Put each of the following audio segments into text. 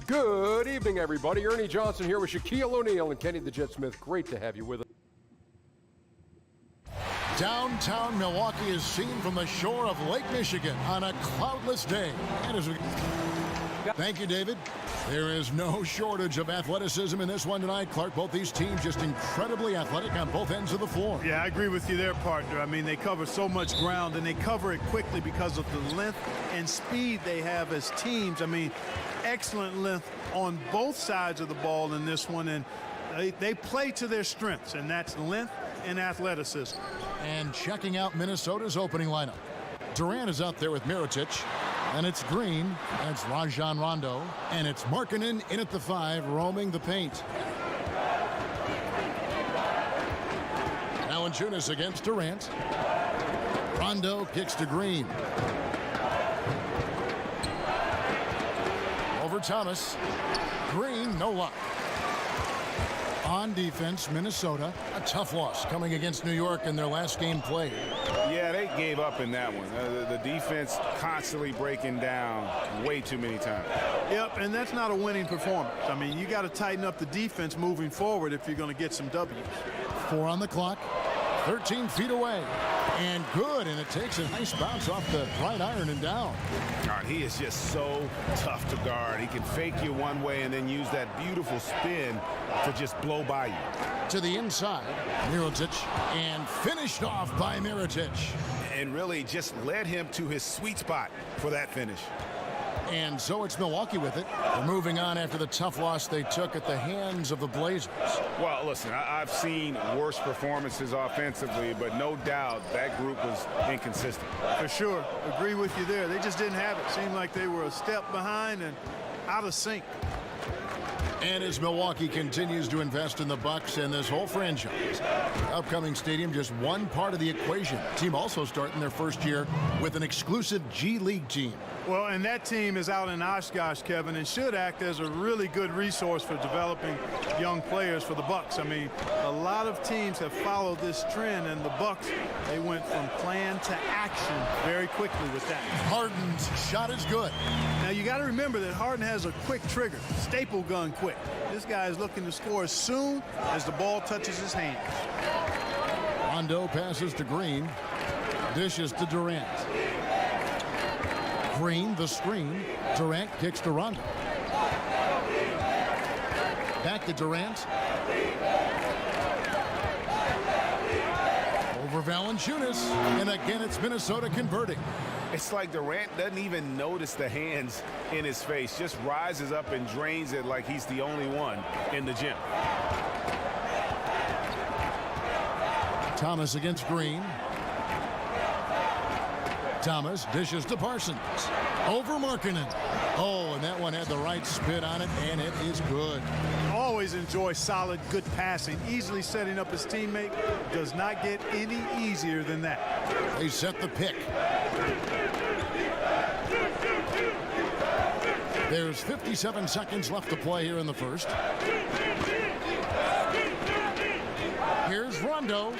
Good evening, everybody. Ernie Johnson here with Shaquille O'Neal and Kenny the Jet Smith. Great to have you with us. Downtown Milwaukee is seen from the shore of Lake Michigan on a cloudless day. Thank you, David. There is no shortage of athleticism in this one tonight, Clark. Both these teams just incredibly athletic on both ends of the floor. Yeah, I agree with you there, partner. I mean, they cover so much ground, and they cover it quickly because of the length and speed they have as teams. I mean, excellent length on both sides of the ball in this one, and they play to their strengths, and that's length and athleticism. And checking out Minnesota's opening lineup. Durant is out there with Mirotic. And it's Green, and it's Rajon Rondo, and it's Markkanen in at the 5, roaming the paint. Valanciunas against Durant. Rondo kicks to Green. Over Thomas. Green, no luck. On defense, Minnesota, a tough loss coming against New York in their last game played. Yeah, they gave up in that one. The defense constantly breaking down way too many times. Yep, and that's not a winning performance. I mean, you got to tighten up the defense moving forward if you're going to get some W's. 4 on the clock, 13 feet away, and good, and it takes a nice bounce off the right iron and down. God, he is just so tough to guard. He can fake you one way and then use that beautiful spin to just blow by you. To the inside, Mirotic, and finished off by Mirotic. And really just led him to his sweet spot for that finish. And so it's Milwaukee with it. They're moving on after the tough loss they took at the hands of the Blazers. Well, listen, I've seen worse performances offensively, but no doubt that group was inconsistent. For sure. Agree with you there. They just didn't have it. Seemed like they were a step behind and out of sync. And as Milwaukee continues to invest in the Bucks and this whole franchise, the upcoming stadium just one part of the equation. The team also starting their first year with an exclusive G League team. Well, and that team is out in Oshkosh, Kevin, and should act as a really good resource for developing young players for the Bucks. I mean, a lot of teams have followed this trend, and the Bucks, they went from plan to action very quickly with that. Harden's shot is good. Now, you got to remember that Harden has a quick trigger, staple gun quick. This guy is looking to score as soon as the ball touches his hands. Rondo passes to Green. Dishes to Durant. Green, the screen. Durant kicks to Rondo. Back to Durant. Over Valanciunas. And again, it's Minnesota converting. It's like Durant doesn't even notice the hands in his face, just rises up and drains it like he's the only one in the gym. Thomas against Green. Thomas dishes to Parsons. Over Markkanen. Oh, and that one had the right spin on it, and it is good. Always enjoy solid, good passing. Easily setting up his teammate. Does not get any easier than that. They set the pick. There's 57 seconds left to play here in the first. Here's Rondo.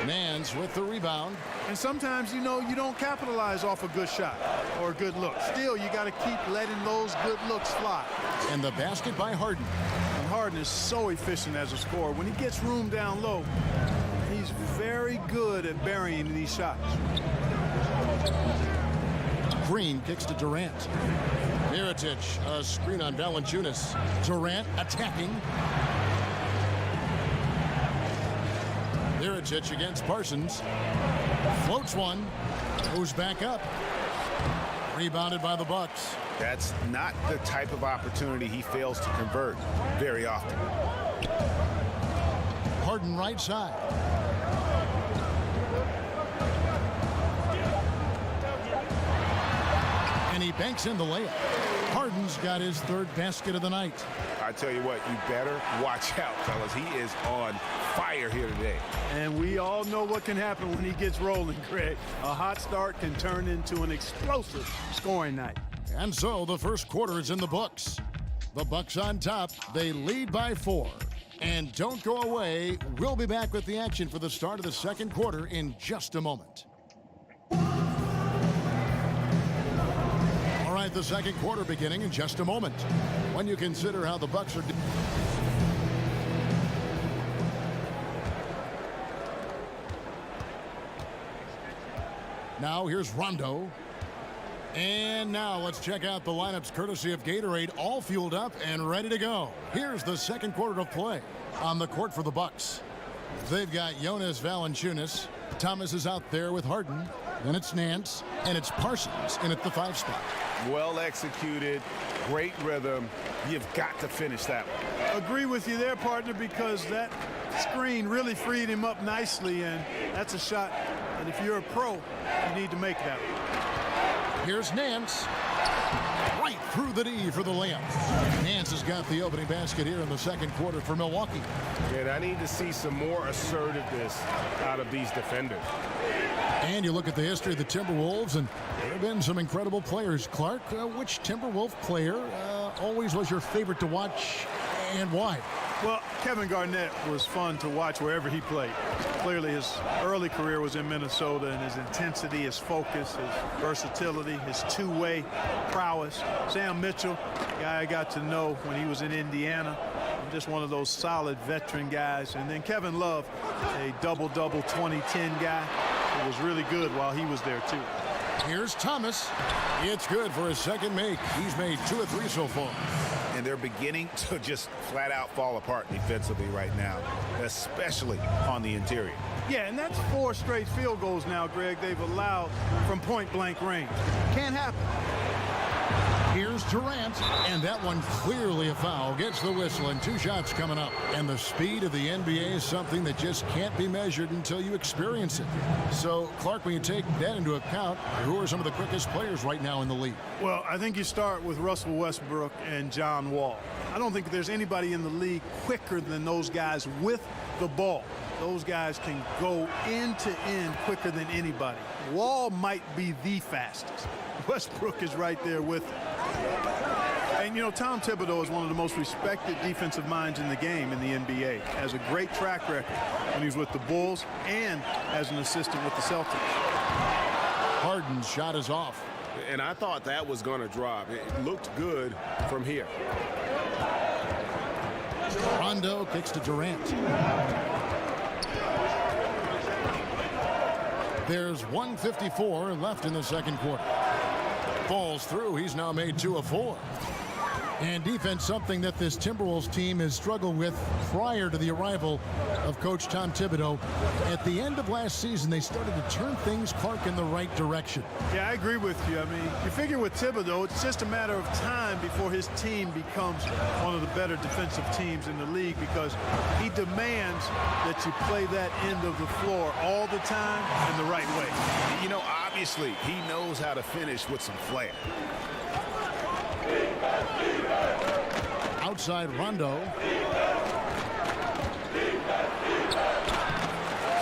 Nance with the rebound. And sometimes, you know, you don't capitalize off a good shot or a good look. Still, you got to keep letting those good looks fly. And the basket by Harden. And Harden is so efficient as a scorer. When he gets room down low, he's very good at burying these shots. Green kicks to Durant. Mirotic, a screen on Valanciunas. Durant attacking. Mirotic against Parsons. Floats one. Goes back up. Rebounded by the Bucks. That's not the type of opportunity he fails to convert very often. Harden right side. And he banks in the layup. Harden's got his third basket of the night. I tell you what, you better watch out, fellas. He is on fire here today. And we all know what can happen when he gets rolling, Greg. A hot start can turn into an explosive scoring night. And so the first quarter is in the books. The Bucks on top. They lead by 4. And don't go away. We'll be back with the action for the start of the second quarter in just a moment. All All right, the second quarter beginning in just a moment. When you consider how the Bucks are... Now here's Rondo. And now let's check out the lineups courtesy of Gatorade, all fueled up and ready to go. Here's the second quarter of play on the court for the Bucks. They've got Jonas Valanciunas. Thomas is out there with Harden. Then it's Nance, and it's Parsons in at the 5 spot. Well executed, great rhythm. You've got to finish that one. Agree with you there, partner, because that screen really freed him up nicely, and that's a shot. And if you're a pro, you need to make that one. Here's Nance. Right through the D for the layup. Nance has got the opening basket here in the second quarter for Milwaukee. And I need to see some more assertiveness out of these defenders. And you look at the history of the Timberwolves, and there have been some incredible players. Clark, which Timberwolf player always was your favorite to watch, and why? Well, Kevin Garnett was fun to watch wherever he played. Clearly, his early career was in Minnesota, and his intensity, his focus, his versatility, his two-way prowess. Sam Mitchell, guy I got to know when he was in Indiana, just one of those solid veteran guys. And then Kevin Love, a double-double 2010 guy who was really good while he was there, too. Here's Thomas. It's good for his second make. He's made 2 of 3 so far. And they're beginning to just flat out fall apart defensively right now, especially on the interior. Yeah, and that's 4 straight field goals now, Greg, they've allowed from point-blank range. Can't happen. Here's Durant, and that one clearly a foul. Gets the whistle, and 2 shots coming up. And the speed of the NBA is something that just can't be measured until you experience it. So, Clark, when you take that into account, who are some of the quickest players right now in the league? Well, I think you start with Russell Westbrook and John Wall. I don't think there's anybody in the league quicker than those guys with the ball. Those guys can go end to end quicker than anybody. Wall might be the fastest. Westbrook is right there with him. And, you know, Tom Thibodeau is one of the most respected defensive minds in the game in the NBA. Has a great track record when he's with the Bulls and as an assistant with the Celtics. Harden's shot is off. And I thought that was going to drop. It looked good from here. Rondo kicks to Durant. There's 1:54 left in the second quarter. Falls through. He's now made 2 of 4. And defense, something that this Timberwolves team has struggled with prior to the arrival of Coach Tom Thibodeau. At the end of last season, they started to turn things, Clark, in the right direction. Yeah, I agree with you. I mean, you figure with Thibodeau, it's just a matter of time before his team becomes one of the better defensive teams in the league, because he demands that you play that end of the floor all the time in the right way. You know, obviously, he knows how to finish with some flair. Outside Rondo.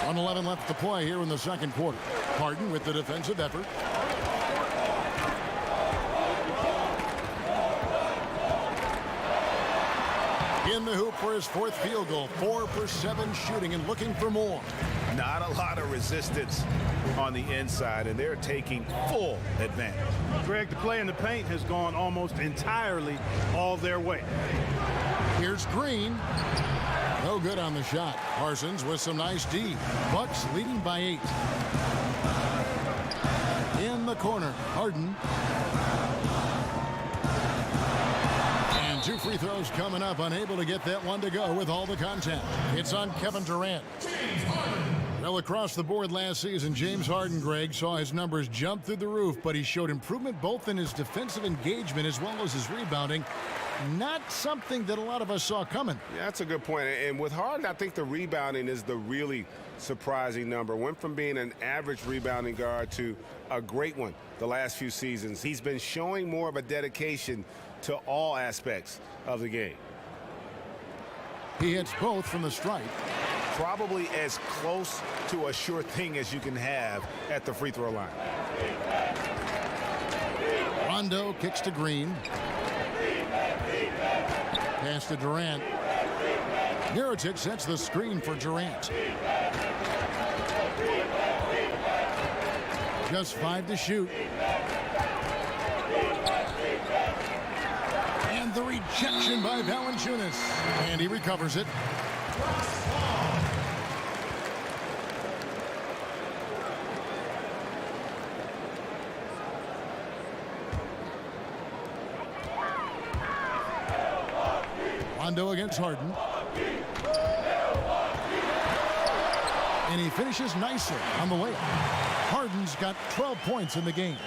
1:11 left to play here in the second quarter. Harden with the defensive effort. In the hoop for his 4th field goal. 4 for 7 shooting and looking for more. Not a lot of resistance on the inside, and they're taking full advantage. Greg, the play in the paint has gone almost entirely all their way. Here's Green. No good on the shot. Parsons with some nice D. Bucks leading by 8. In the corner, Harden. And 2 free throws coming up. Unable to get that one to go with all the contact. It's on Kevin Durant. Well, across the board last season, James Harden, Greg, saw his numbers jump through the roof, but he showed improvement both in his defensive engagement as well as his rebounding. Not something that a lot of us saw coming. Yeah, that's a good point. And with Harden, I think the rebounding is the really surprising number. Went from being an average rebounding guard to a great one the last few seasons. He's been showing more of a dedication to all aspects of the game. He hits both from the stripe. Probably as close to a sure thing as you can have at the free throw line. Rondo kicks to Green. Pass to Durant. Mirotic sets the screen for Durant. Just 5 to shoot. Rejection by Valanciunas. And he recovers it. Rondo against Harden. And he finishes nicely on the layup. Harden's got 12 points in the game.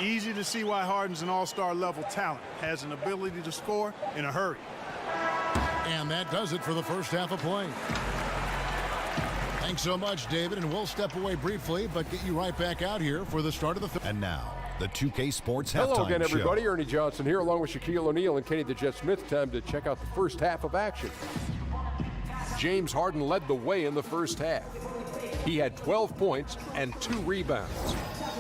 Easy to see why Harden's an all-star level talent. Has an ability to score in a hurry. And that does it for the first half of play. Thanks so much, David, and we'll step away briefly, but get you right back out here for the start of the third. And now, the 2K Sports Halftime Show. Hello again, everybody. Ernie Johnson here, along with Shaquille O'Neal and Kenny the Jet Smith. Time to check out the first half of action. James Harden led the way in the first half. He had 12 points and 2 rebounds.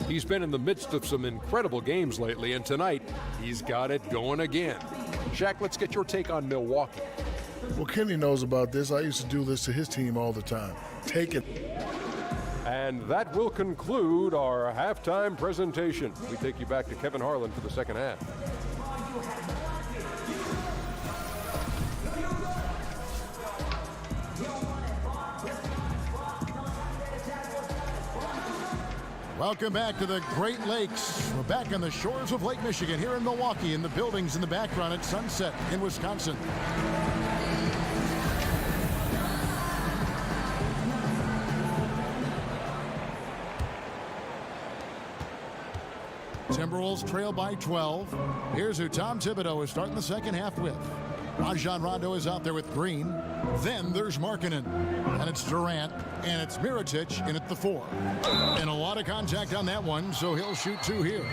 He's been in the midst of some incredible games lately, and tonight he's got it going again. Shaq, let's get your take on Milwaukee. Well, Kenny knows about this. I used to do this to his team all the time. Take it. And that will conclude our halftime presentation. We take you back to Kevin Harlan for the second half. Welcome back to the Great Lakes. We're back on the shores of Lake Michigan here in Milwaukee, in the buildings in the background at Sunset in Wisconsin. Timberwolves trail by 12. Here's who Tom Thibodeau is starting the second half with. Rajon Rondo is out there with Green. Then there's Markkanen. And it's Durant. And it's Mirotic in at the 4. And a lot of contact on that one, so he'll shoot 2 here.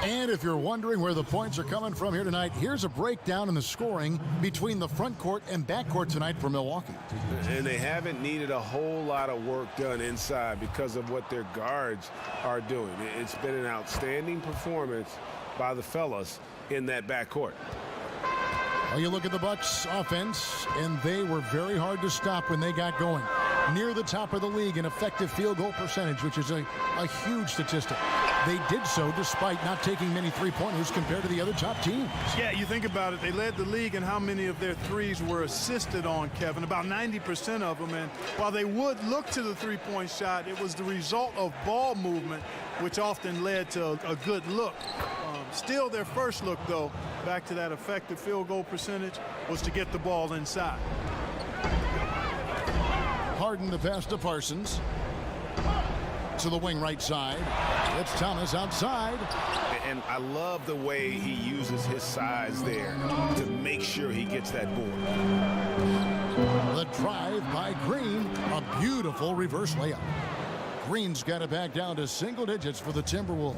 And if you're wondering where the points are coming from here tonight, here's a breakdown in the scoring between the front court and back court tonight for Milwaukee. And they haven't needed a whole lot of work done inside because of what their guards are doing. It's been an outstanding performance by the fellas in that backcourt. Well, you look at the Bucks offense, and they were very hard to stop when they got going. Near the top of the league in effective field goal percentage, which is a huge statistic. They did so despite not taking many three-pointers compared to the other top teams. Yeah, you think about it, they led the league in how many of their threes were assisted on, Kevin, about 90% of them. And while they would look to the three-point shot, it was the result of ball movement, which often led to a good look. Still, their first look, though, back to that effective field goal percentage, was to get the ball inside. Harden the pass to Parsons. To the wing right side. It's Thomas outside. And I love the way he uses his size there to make sure he gets that board. The drive by Green. A beautiful reverse layup. Green's got it back down to single digits for the Timberwolves.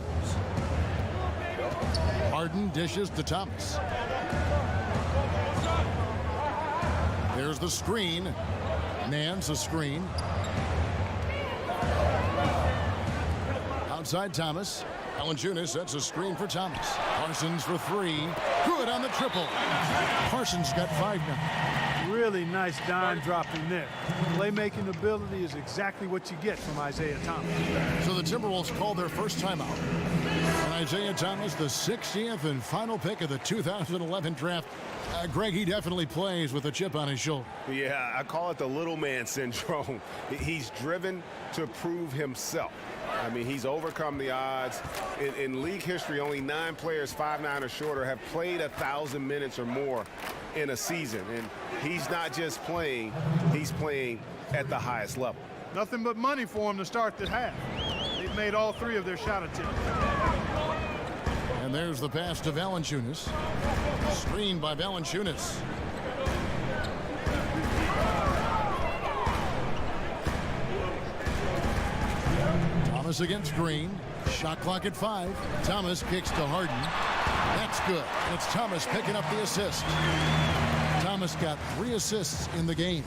Harden dishes to Thomas. There's the screen. Man's the screen. Outside Thomas. Valanciunas sets a screen for Thomas. Parsons for 3. Good on the triple. Parsons got 5 now. Really nice dime dropping there. Playmaking ability is exactly what you get from Isaiah Thomas. So the Timberwolves called their first timeout. And Isaiah Thomas, the 60th and final pick of the 2011 draft. Greg, he definitely plays with a chip on his shoulder. Yeah, I call it the little man syndrome. He's driven to prove himself. I mean, he's overcome the odds. In league history, only 9 players 5'9" or shorter have played 1,000 minutes or more in a season. And he's not just playing, he's playing at the highest level. Nothing but money for him to start the half. They've made all 3 of their shot attempts. And there's the pass to Valanciunas. Screened by Valanciunas. Thomas against Green. Shot clock at 5. Thomas kicks to Harden. That's good. It's Thomas picking up the assist. Thomas got 3 assists in the game.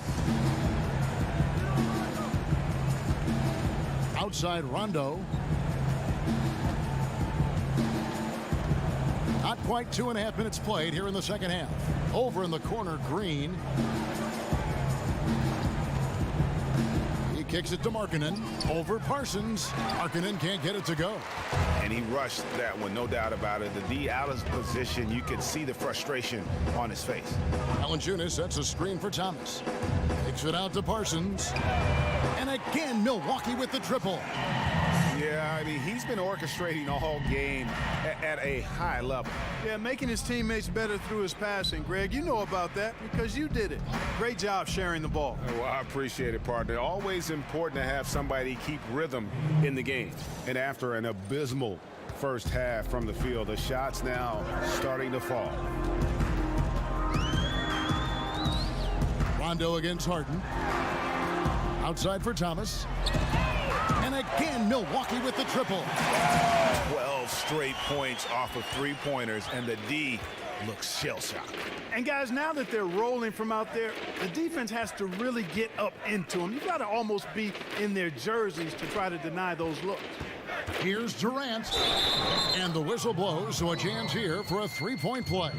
Outside Rondo. Not quite 2.5 minutes played here in the second half. Over in the corner, Green. He Kicks it to Markkanen. Over Parsons. Markkanen can't get it to go. And he rushed that one, no doubt about it. The D out of position, you could see the frustration on his face. Valanciunas sets a screen for Thomas. Kicks it out to Parsons. And again, Milwaukee with the triple. Yeah, I mean, he's been orchestrating all game at a high level. Yeah, making his teammates better through his passing. Greg, you know about that because you did it. Great job sharing the ball. Well, I appreciate it, partner. Always important to have somebody keep rhythm in the game. And after an abysmal first half from the field, the shots now starting to fall. Rondo against Harden. Outside for Thomas. And again, Milwaukee with the triple. 12 straight points off of three-pointers, and the D looks shell-shocked. And guys, now that they're rolling from out there, the defense has to really get up into them. You got to almost be in their jerseys to try to deny those looks. Here's Durant. And the whistle blows, so a chance here for a three-point play.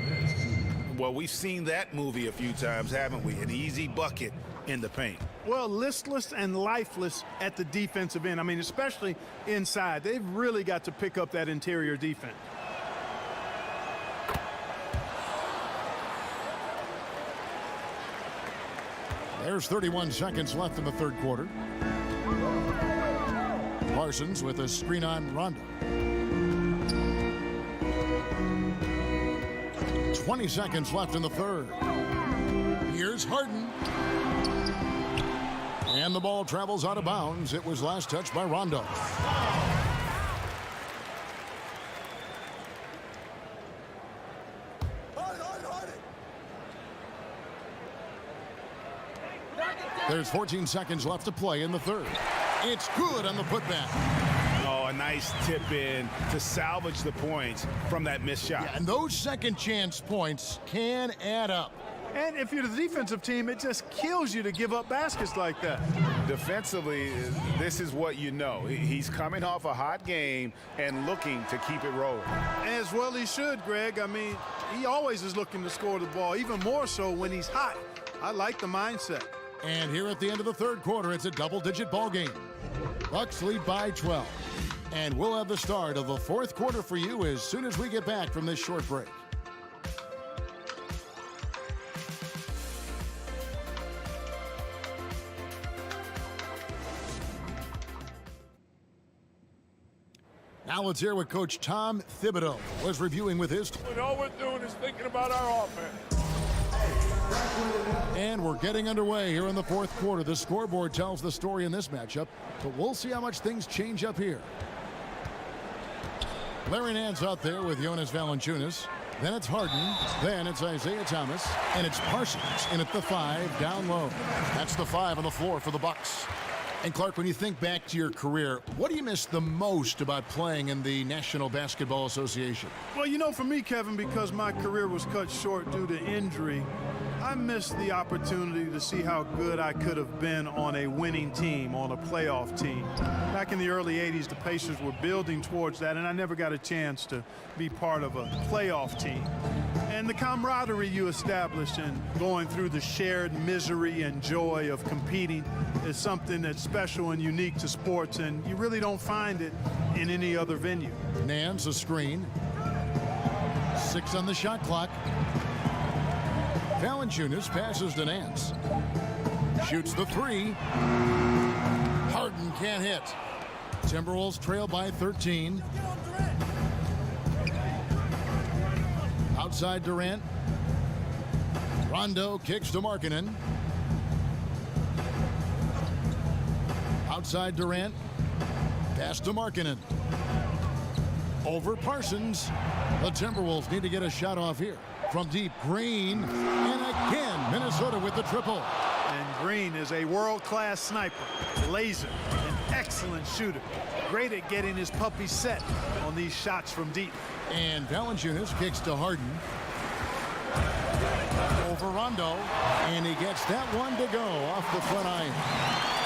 Well, we've seen that movie a few times, haven't we? An easy bucket in the paint. Well, listless and lifeless at the defensive end. I mean, especially inside. They've really got to pick up that interior defense. There's 31 seconds left in the third quarter. Parsons with a screen on Rondo. 20 seconds left in the third. Here's Harden. And the ball travels out of bounds. It was last touched by Rondo. There's 14 seconds left to play in the third. It's good on the putback. Oh, a nice tip in to salvage the points from that missed shot. Yeah, and those second chance points can add up. And if you're the defensive team, it just kills you to give up baskets like that. Defensively, this is what you know. He's coming off a hot game and looking to keep it rolling. As well he should, Greg. I mean, he always is looking to score the ball, even more so when he's hot. I like the mindset. And here at the end of the third quarter, it's a double-digit ball game. Bucks lead by 12. And we'll have the start of the fourth quarter for you as soon as we get back from this short break. Now let's hear what Coach Tom Thibodeau was reviewing with his team. All we're doing is thinking about our offense. And we're getting underway here in the fourth quarter. The scoreboard tells the story in this matchup, but we'll see how much things change up here. Larry Nance out there with Jonas Valanciunas. Then it's Harden. Then it's Isaiah Thomas. And it's Parsons in at the 5 down low. That's the 5 on the floor for the Bucks. And Clark, when you think back to your career, what do you miss the most about playing in the National Basketball Association? Well, you know, for me, Kevin, because my career was cut short due to injury, I missed the opportunity to see how good I could have been on a winning team, on a playoff team. Back in the early 80s, the Pacers were building towards that, and I never got a chance to be part of a playoff team. And the camaraderie you establish in going through the shared misery and joy of competing is something that's special and unique to sports, and you really don't find it in any other venue. Nance, a screen. 6 on the shot clock. Valanciunas passes to Nance. Shoots the 3. Harden can't hit. Timberwolves trail by 13. Outside Durant. Rondo kicks to Markkanen. Outside Durant. Pass to Markkanen. Over Parsons. The Timberwolves need to get a shot off here. From deep, Green. And again, Minnesota with the triple. And Green is a world-class sniper, laser, an excellent shooter. Great at getting his puppy set on these shots from deep. And Valanciunas kicks to Harden. Over Rondo. And he gets that one to go off the front iron.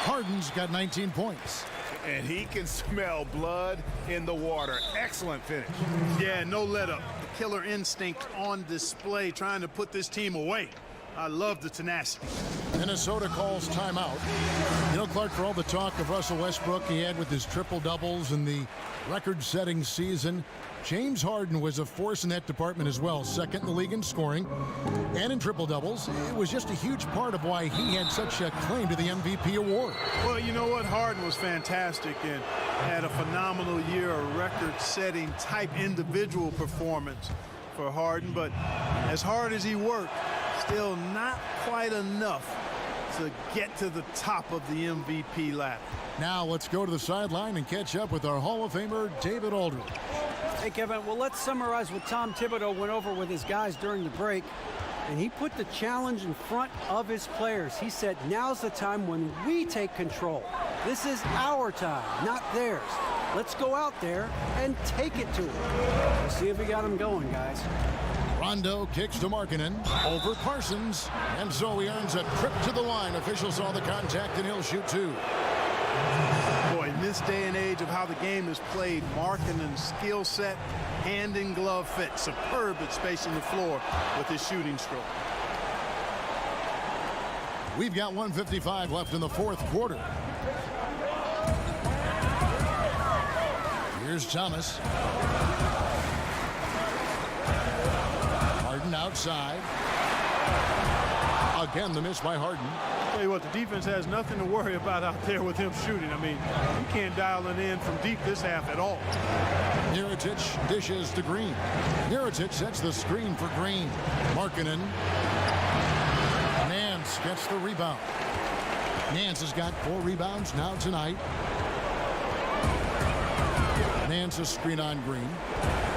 Harden's got 19 points. And he can smell blood in the water. Excellent finish. Yeah, no let up. The killer instinct on display, trying to put this team away. I love the tenacity. Minnesota calls timeout. You know, Clark, for all the talk of Russell Westbrook he had with his triple-doubles in the record-setting season, James Harden was a force in that department as well. Second in the league in scoring and in triple-doubles. It was just a huge part of why he had such a claim to the MVP award. Well, you know what? Harden was fantastic and had a phenomenal year, a record-setting type individual performance for Harden. But as hard as he worked, still not quite enough to get to the top of the MVP ladder. Now let's go to the sideline and catch up with our Hall of Famer, David Aldridge. Hey, Kevin, well, let's summarize what Tom Thibodeau went over with his guys during the break. And he put the challenge in front of his players. He said, now's the time when we take control. This is our time, not theirs. Let's go out there and take it to them. We'll see if we got them going, guys. Rondo kicks to Markkanen, over Parsons, and so he earns a trip to the line. Officials saw the contact, and he'll shoot two. Boy, in this day and age of how the game is played, Markkanen's skill set, hand in glove fit, superb at spacing the floor with his shooting stroke. We've got 1:55 left in the fourth quarter. Here's Thomas. Harden outside. Again, the miss by Harden. Tell you what, the defense has nothing to worry about out there with him shooting. I mean, you can't dial it in from deep this half at all. Mirotic dishes to Green. Mirotic sets the screen for Green. Markkanen. Nance gets the rebound. Nance has got 4 rebounds now tonight. Nance a screen on Green.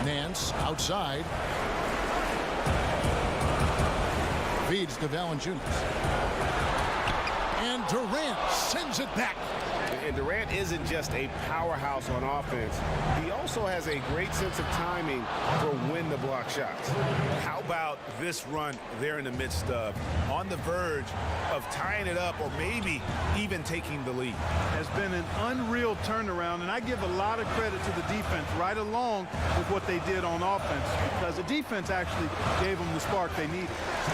Nance outside. Feeds to Valanciunas. And Durant sends it back. And Durant isn't just a powerhouse on offense. He also has a great sense of timing for when to block shots. How about this run they're in the midst of, on the verge of tying it up or maybe even taking the lead? Has been an unreal turnaround, and I give a lot of credit to the defense right along with what they did on offense, because the defense actually gave them the spark they needed.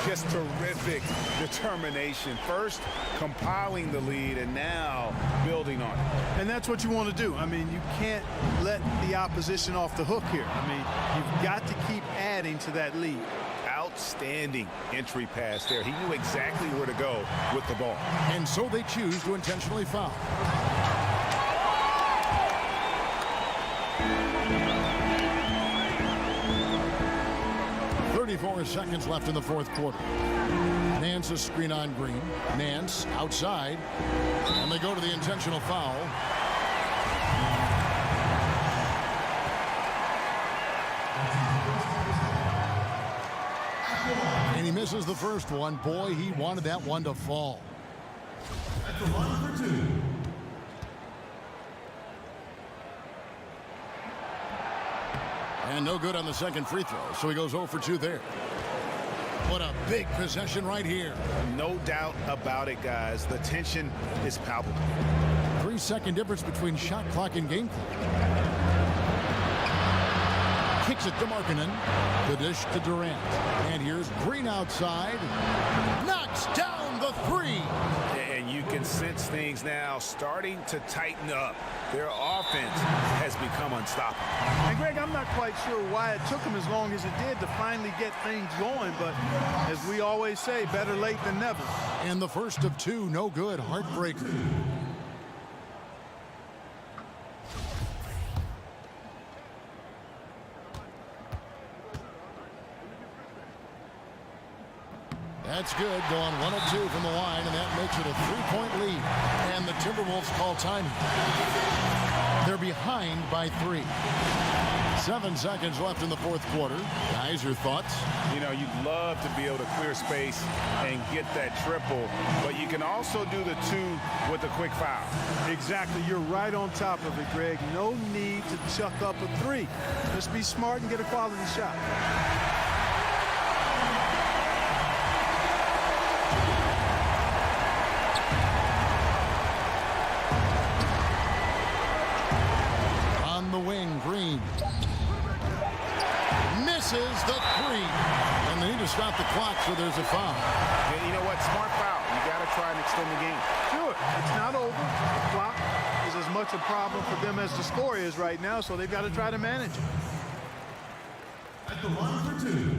Just terrific determination. First compiling the lead and now building on it. And that's what you want to do. I mean, you can't let the opposition off the hook here. I mean, you've got to keep adding to that lead. Outstanding entry pass there. He knew exactly where to go with the ball. And so they choose to intentionally foul. .34 seconds left in the fourth quarter. Nance a screen on Green. Nance outside. And they go to the intentional foul. And he misses the first one. Boy, he wanted that one to fall. At the line for 2. And no good on the second free throw, so he goes 0 for 2 there. What a big possession right here. No doubt about it, guys. The tension is palpable. 3-second difference between shot clock and game clock. Kicks it to Markkanen. The dish to Durant. And here's Green outside. Knocks down the 3. And you can sense things now starting to tighten up. Their offense has become unstoppable. And Greg, I'm not quite sure why it took them as long as it did to finally get things going, but as we always say, better late than never. And the first of 2, no good, heartbreaker. That's good, going 1 of 2 from the line, and that makes it a 3-point lead. And the Timberwolves call time. They're behind by 3. 7 seconds left in the fourth quarter. Guys, your thoughts? You know, you'd love to be able to clear space and get that triple, but you can also do the 2 with a quick foul. Exactly. You're right on top of it, Greg. No need to chuck up a 3. Just be smart and get a quality shot. The wing, Green misses the 3, and they need to to stop the clock, so there's a foul. And you know what? Smart foul. You got to try and extend the game. Sure, it's not over. The clock is as much a problem for them as the score is right now, so they've got to try to manage it. At the line for two.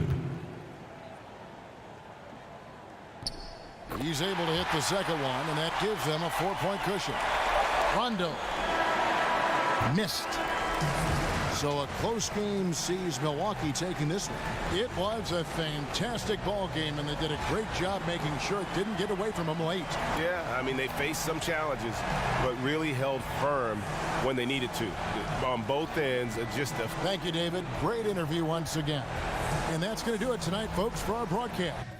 He's able to hit the second one, and that gives them a 4-point cushion. Rondo missed. So a close game sees Milwaukee taking this one. It was a fantastic ball game, and they did a great job making sure it didn't get away from them late. Yeah, I mean, they faced some challenges, but really held firm when they needed to. On both ends, Thank you, David. Great interview once again. And that's going to do it tonight, folks, for our broadcast.